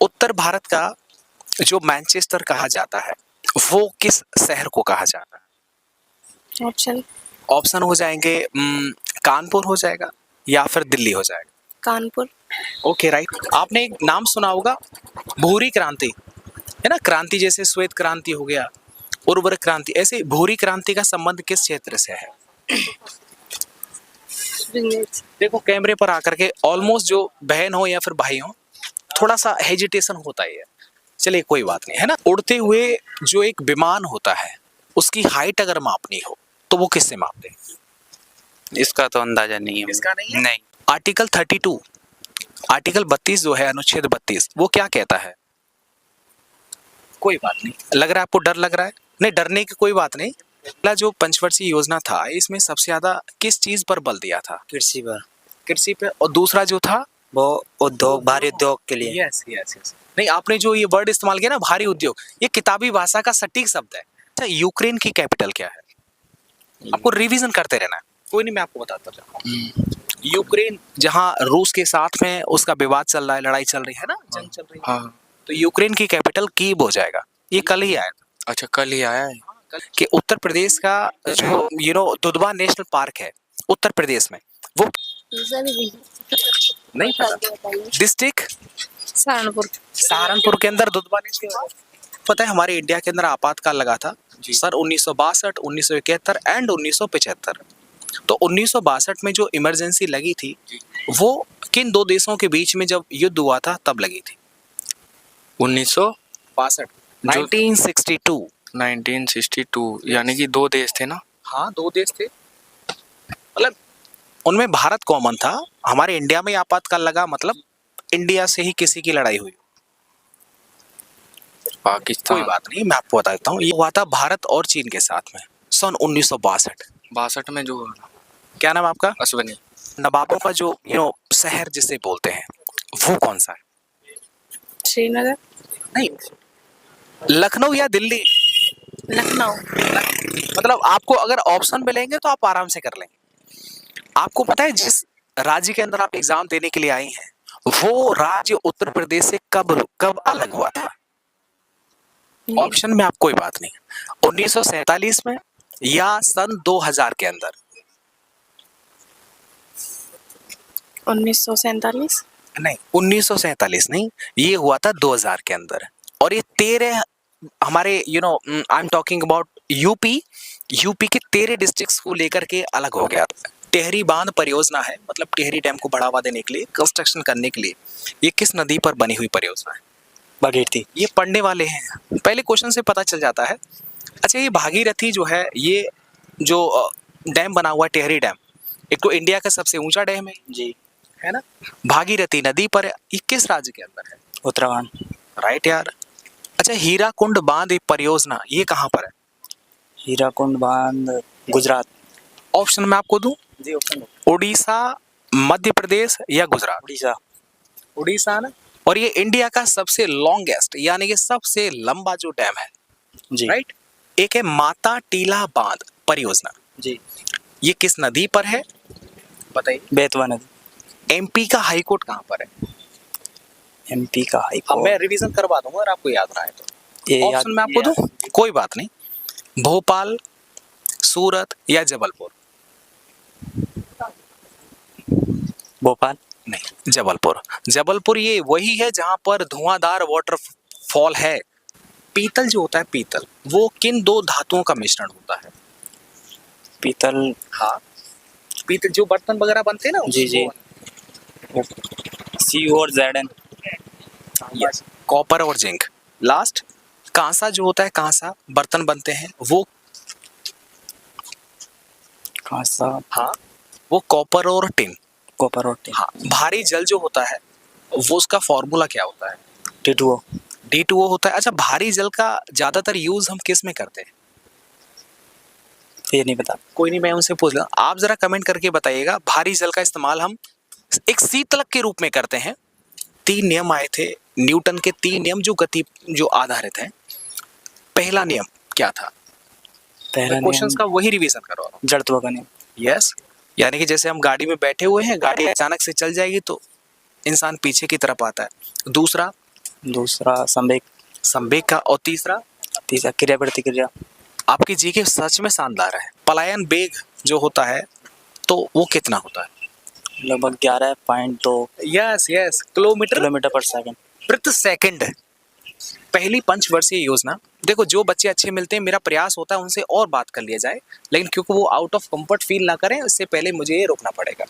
उत्तर भारत का जो मैनचेस्टर कहा जाता है वो किस शहर को कहा जाता है? ऑप्शन। ऑप्शन हो जाएंगे कानपुर हो जाएगा या फिर दिल्ली हो जाएगा। कानपुर। Okay right. आपने एक नाम सुना होगा भूरी क्रांति, है ना? क्रांति जैसे श्वेत क्रांति हो गया, उर्वरक क्रांति, ऐसे भूरी क्रांति का संबंध किस क्षेत्र से है? देखो कैमरे पर आकर के ऑलमोस्ट जो बहन हो या फिर भाई हो थोड़ा सा हेजिटेशन होता ही है। चलिए कोई बात नहीं, है ना? उड़ते हुए जो एक विमान होता है उसकी हाइट अगर मापनी हो तो वो किससे मापते हैं? इसका तो अंदाजा नहीं है। इसका नहीं है? नहीं। आर्टिकल 32, आर्टिकल 32 जो है, अनुच्छेद 32, वो क्या कहता है? कोई बात नहीं। लग रहा है आपको डर लग रहा है? नहीं, डरने की कोई बात नहीं। पहला जो पंचवर्षीय योजना था इसमें सबसे ज्यादा किस चीज पर बल दिया था? कृषि पर। कृषि पे। और दूसरा जो था वो उद्योग, भारी उद्योग के लिए। Yes yes yes. नहीं, आपने जो ये वर्ड इस्तेमाल किया ना भारी उद्योग, ये किताबी भाषा का सटीक शब्द है। अच्छा, यूक्रेन की कैपिटल क्या है? आपको रिवीजन करते रहना है। कोई नहीं, मैं आपको बताता रहूंगा। यूक्रेन जहाँ रूस के साथ में उसका विवाद चल रहा है, लड़ाई चल रही है ना, जंग चल रही है। हाँ। तो यूक्रेन की कैपिटल कीव हो जाएगा। ये कल ही आया था। अच्छा, कल ही आया है। कि उत्तर प्रदेश का जो दुधवा नेशनल पार्क है उत्तर प्रदेश में, वो नहीं पता? डिस्ट्रिक्ट सहारनपुर। सहारनपुर के अंदर दुधवा नेशनल पार्क। पता है हमारे इंडिया के अंदर आपातकाल लगा था सर 1962, 1971 एंड 1975। तो 1962 में जो इमरजेंसी लगी थी वो किन दो देशों के बीच में जब युद्ध हुआ था तब लगी थी? 1962। 1962। 1962 यानी कि दो देश थे ना? हाँ, दो देश थे, मतलब उनमें भारत कॉमन था। हमारे इंडिया में आपातकाल लगा मतलब इंडिया से ही किसी की लड़ाई हुई। पाकिस्तान। कोई बात नहीं, मैं आपको बता देता हूँ। ये हुआ था भारत और चीन के साथ में सन 1962। 62 में जो क्या नाम आपका? अश्वनी। नवाबों का जो शहर जिसे बोलते हैं वो कौन सा है? श्रीनगर। नहीं, लखनऊ या दिल्ली? लखनऊ। मतलब आपको अगर ऑप्शन मिलेंगे तो आप आराम से कर लेंगे। आपको पता है जिस राज्य के अंदर आप एग्जाम देने के लिए आई हैं वो राज्य उत्तर प्रदेश से कब कब अलग हुआ था? ऑप्शन में आप कोई बात नहीं। 1947 में या सन 2000 के अंदर? 1947। नहीं, 1947 नहीं, ये हुआ था 2000 के अंदर। और ये 13 हमारे I am talking about UP के 13 डिस्ट्रिक्ट्स को लेकर के अलग हो गया था। टिहरी बांध परियोजना है, मतलब टिहरी डैम को बढ़ावा देने के लिए, कंस्ट्रक्शन करने के लिए। ये किस नदी पर बनी हुई परियोजना है? भागीरथी। ये पढ़ने वाले हैं, पहले क्वेश्चन से पता चल जाता है। अच्छा, ये भागीरथी जो है, ये जो डैम बना हुआ है टिहरी डैम, एक तो इंडिया का सबसे ऊंचा डैम है जी। है ना? भागीरथी नदी पर ये किस राज्य के अंदर है? उत्तराखंड। राइट यार। अच्छा, हीराकुंड बांध परियोजना ये कहाँ पर है? हीराकुंड बांध गुजरात। ऑप्शन मैं आपको दूं? जी, ऑप्शन। उड़ीसा, मध्य प्रदेश या गुजरात? उड़ीसा। उड़ीसा ना। और ये इंडिया का सबसे लॉन्गेस्ट यानी कि सबसे लंबा जो डैम है जी। राइट, एक है माता टीला बांध परियोजना। जी। ये किस नदी पर है बताइए? बेतवा नदी। एमपी का हाई कोर्ट कहाँ पर है? एमपी का हाई अब कोर्ट। मैं रिवीजन करवा दूंगा अगर आपको याद रहा है तो। ये ऑप्शन मैं आपको दूं? कोई बात नहीं। भोपाल, सूरत या जबलपुर? भोपाल। नहीं, जबलपुर। जबलपुर ये वही है जहां पर धुआंधार वाटरफॉल है। पीतल जो होता है, पीतल वो किन दो धातुओं का मिश्रण होता है? पीतल। हाँ, पीतल जो बर्तन वगैरह बनते हैं ना। जी जी। सी और जेड। यस, कॉपर और जिंक। लास्ट, कांसा जो होता है, कांसा बर्तन बनते हैं वो? कांसा। हाँ, वो कॉपर और टिन। कॉपर और टिन। हाँ, भारी जल जो होता है वो उसका फॉर्मूला क्या होता है? D2O। D2O होता है। अच्छा, भारी जल का ज्यादातर यूज हम किस में करते हैं? ये नहीं पता। कोई नहीं, मैं उनसे पूछ लूँ। आप जरा कमेंट करके बताइएगा। भारी जल का इस्तेमाल हम एक शीतलक के रूप में करते हैं। 3 नियम आए थे न्यूटन के, 3 नियम जो गति जो आधारित हैं। पहला नियम क्या था? पहला क्वेश्चंस का वही रिवीजन करवा रहा हूं। जड़त्व का नियम। यस, यानी कि जैसे हम गाड़ी में बैठे हुए हैं, गाड़ी अचानक से चल जाएगी तो इंसान पीछे की तरफ आता है। दूसरा, दूसरा संवेग। संवेग का। और तीसरा? तीसरा क्रिया प्रतिक्रिया। आपकी जीके सच में शानदार है। पलायन वेग जो होता है तो वो कितना होता है? लगभग 11.2 यस यस, किलोमीटर किलोमीटर पर सेकंड। प्रति सेकंड। पहली पंचवर्षीय योजना। देखो, जो बच्चे अच्छे मिलते हैं मेरा प्रयास होता है उनसे और बात कर लिया जाए, लेकिन क्योंकि वो आउट ऑफ कंफर्ट फील ना करें इससे पहले मुझे ये रोकना पड़ेगा।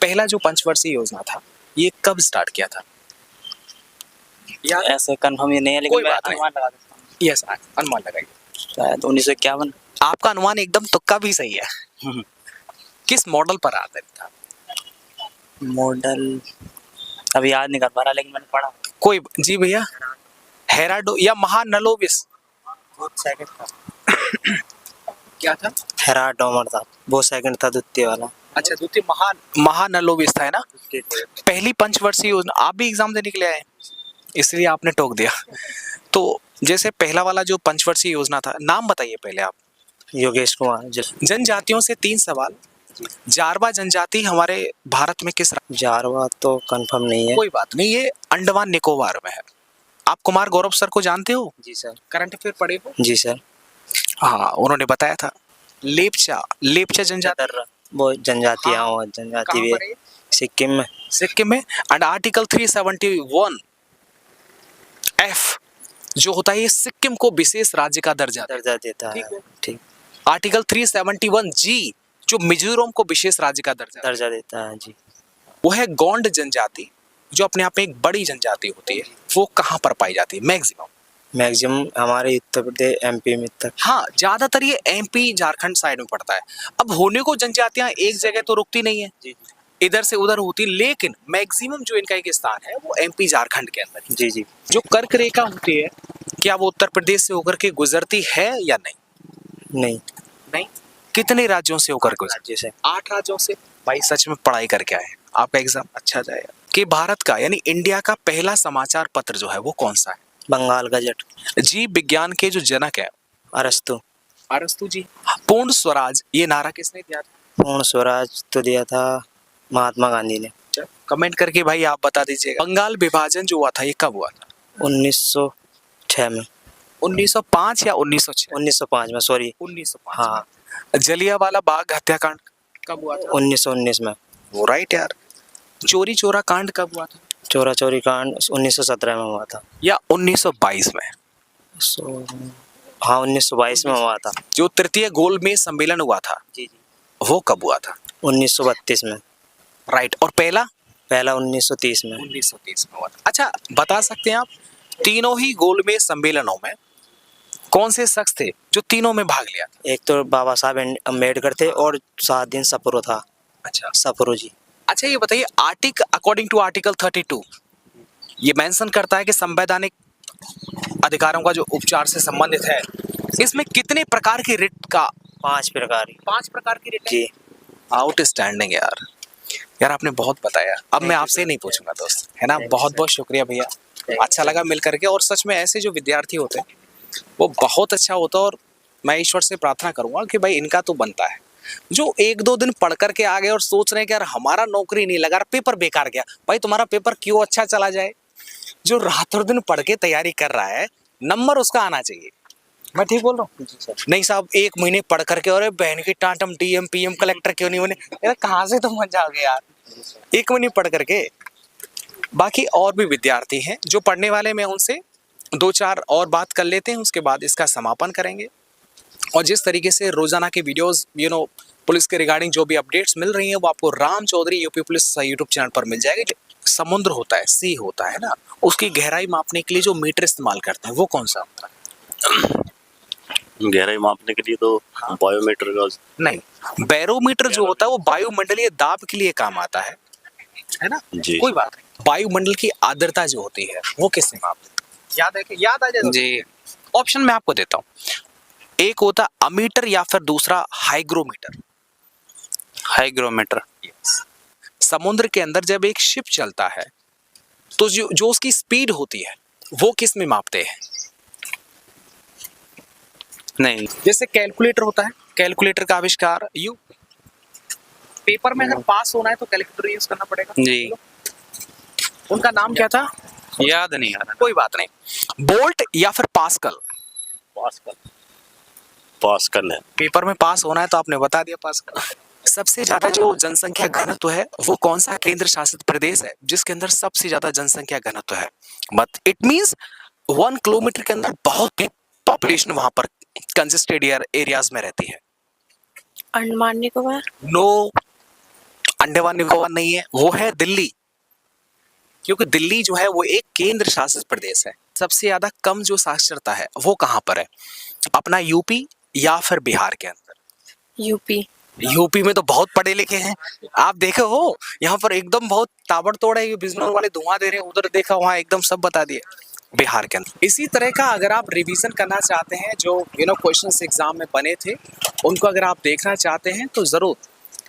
पहला जो पंचवर्षीय योजना था ये कब स्टार्ट किया था? या ऐसे कंफर्म ये नहीं है, कोई लेकिन मैं बात नहीं। अनुमान लगा सकता हूँ। यस, अनुमान लगाइए। शायद 1951। आपका अनुमान एकदम तुक्का भी सही है। किस मॉडल पर आधारित था? मॉडल अभी याद नहीं कर पा रहा, लेकिन मैंने पढ़ा। कोई जी भैया, हेराडो या महानलोविस? सेकंड था। क्या था? हेराडोमर था, वो सेकंड था, द्वितीय वाला। अच्छा, द्वितीय महानलोविस था, है ना? पहली पंचवर्षीय योजना। आप भी एग्जाम देने के लिए आए इसलिए आपने टोक दिया। तो जैसे पहला वाला जो पंचवर्षीय योजना था, नाम बताइए पहले आप। योगेश कुमार। जनजातियों से 3 सवाल। जारवा जनजाति हमारे भारत में किस जारवा तो कंफर्म नहीं है। कोई बात नहीं, ये अंडमान निकोबार में है। आप कुमार गौरव सर को जानते हो? जी सर। करंट अफेयर पढ़े हो? जी सर। हाँ, उन्होंने बताया था। लेपचा जनजाति, वो जनजाति। हाँ। हाँ, जनजाति कहाँ भी पर है? सिक्किम में। सिक्किम में। एंड आर्टिकल 371 F जो होता है ये सिक्किम को विशेष राज्य का दर्जा देता है। ठीक है। ठीक। आर्टिकल 371 G जो मिजोरम को विशेष राज्य का दर्जा देता है जी। वो है गोंड जनजाति, जो अपने आप में एक बड़ी जनजाति होती है। वो कहाँ पर पाई जाती है मैक्सिमम हमारे उत्तर प्रदेश एमपी में तक। हाँ, ज्यादातर ये एमपी झारखंड साइड में पड़ता है। अब होने को जनजातियां एक जगह तो रुकती नहीं है जी। इधर से उधर होती, लेकिन मैक्सिमम जो इनका एक स्थान है वो एमपी झारखंड के अंदर। जी जी। जो कर्क रेखा होती है, क्या वो उत्तर प्रदेश से होकर के गुजरती है या नहीं? नहीं। कितने राज्यों से होकर गुजरती है? 8 राज्यों से। भाई सच में पढ़ाई करके आए, आपका एग्जाम अच्छा जाएगा। कि भारत का यानी इंडिया का पहला समाचार पत्र जो है वो कौन सा है? बंगाल गजट। जीव विज्ञान के जो जनक है अरस्तु जी। पूर्ण स्वराज ये नारा किसने दिया था? पूर्ण स्वराज तो दिया था महात्मा गांधी ने। कमेंट करके भाई आप बता दीजिएगा। बंगाल विभाजन जो हुआ था ये कब हुआ था? 1906 में। 1905 या 1906? 1905 में, सॉरी। 1905। हाँ। जलियांवाला बाग हत्याकांड कब हुआ था? 1919 में। वो राइट यार। चोरी चोरा कांड कब हुआ था? चोरा चोरी कांड 1917 में हुआ था। या 1922 में? हाँ, 1922 में हुआ था। जो तृतीय गोलमेज सम्मेलन हुआ था जी जी, वो कब हुआ था? 1932 में। राइट। और पहला 1930 में। 1930 में हुआ था। अच्छा, बता सकते हैं आप तीनों ही गोलमेज सम्मेलनों में कौन से शख्स थे जो तीनों में भाग लिया था? एक तो बाबा साहब अम्बेडकर थे और 7 दिन सप्रो था। अच्छा, सप्रो जी। अच्छा ये बताइए, अकॉर्डिंग टू आर्टिकल 32 ये मेंशन करता है कि संवैधानिक अधिकारों का जो उपचार से संबंधित है, इसमें कितने प्रकार की रिट का? 5 प्रकार। 5 प्रकार की रिट जी। आउटस्टैंडिंग यार आपने बहुत बताया। अब मैं आपसे नहीं पूछूंगा दोस्त, है ना? बहुत बहुत शुक्रिया भैया, अच्छा लगा मिल करके। और सच में ऐसे जो विद्यार्थी होते हैं वो बहुत अच्छा होता है, और मैं ईश्वर से प्रार्थना करूंगा कि भाई इनका तो बनता है। जो 1-2 दिन पढ़ करके आ गए और सोच रहे हैं कि यार हमारा नौकरी नहीं लगा, पेपर बेकार गया, भाई तुम्हारा पेपर क्यों अच्छा चला जाए? जो रातों दिन पढ़ के तैयारी कर रहा है, नंबर उसका आना चाहिए। मैं ठीक बोल रहा हूँ? नहीं साहब 1 महीने पढ़ करके और बहन की टांटम डीएम पीएम कलेक्टर क्यों नहीं बने, यार कहाँ से तुम बन जाओगे यार 1 महीने पढ़ करके। बाकी और भी विद्यार्थी हैं जो पढ़ने वाले, मैं उनसे 2-4 और बात कर लेते हैं, उसके बाद इसका समापन करेंगे। और जिस तरीके से रोजाना के वीडियोस पुलिस के रिगार्डिंग जो भी अपडेट्स मिल रही हैं वो आपको Ram Chaudhary UP police YouTube channel पर मिल जाएगी। समुद्र होता है, सी होता है ना, उसकी गहराई मापने के लिए जो मीटर इस्तेमाल करते हैं वो कौन सा होता है? गहराई मापने के लिए तो बायोमीटर का नहीं, बैरोमीटर जो होता है वो वायुमंडलीय दाब के लिए काम आता है ना? जी। कोई बात नहीं। वायुमंडल की आर्द्रता जो होती है वो किससे मापते हैं? याद है कि याद आ जाए जी? ऑप्शन मैं आपको देता हूँ। एक होता अमीटर या फिर दूसरा हाइग्रोमीटर। हाइग्रोमीटर। समुद्र के अंदर जब एक शिप चलता है तो जो उसकी स्पीड होती है वो किस में मापते हैं? नहीं। जैसे कैलकुलेटर होता है, कैलकुलेटर का आविष्कार पेपर में अगर पास होना है तो कैलकुलेटर यूज करना पड़ेगा जी। उनका नाम क्या था? याद नहीं आ रहा, कोई बात नहीं। बोल्ट या फिर पास्कल? पास्कल है। पेपर में पास होना है तो आपने बता दिया पास्कल। सबसे ज्यादा जो जनसंख्या घनत्व है वो कौन सा केंद्र शासित प्रदेश है जिसके अंदर सबसे ज्यादा जनसंख्या घनत्व है? बट इट मींस 1 किलोमीटर के अंदर बहुत पॉपुलेशन वहां पर कंजेस्टेड एरियाज में रहती है। अंडमान निकोबार। नो, अंडमान निकोबार नहीं है, वो है दिल्ली। क्योंकि दिल्ली जो है वो एक केंद्र शासित प्रदेश है। सबसे ज्यादा कम जो साक्षरता है वो कहां पर है? अपना यूपी या फिर बिहार के अंदर? यूपी। यूपी में तो बहुत पढ़े लिखे हैं, आप देखे हो यहाँ पर एकदम बहुत ताबड़तोड़ है, ये बिजनौर वाले धुआं दे रहे हैं, उधर देखा वहां एकदम सब बता दिए। बिहार के अंदर इसी तरह का अगर आप रिवीजन करना चाहते हैं जो क्वेश्चंस एग्जाम में बने थे उनको अगर आप देखना चाहते हैं तो जरूर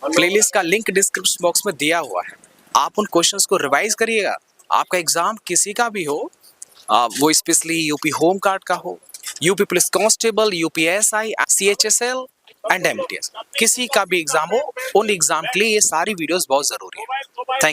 प्लेलिस्ट का लिंक डिस्क्रिप्शन बॉक्स में दिया हुआ है, आप उन क्वेश्चंस को रिवाइज करिएगा। आपका एग्जाम किसी का भी हो, वो स्पेशली यूपी होम गार्ड का हो, UP police constable, UPSI, CHSL and MTS, किसी का भी एग्जाम हो, उन एग्जाम के लिए ये सारी वीडियोस बहुत जरूरी है। Thank you.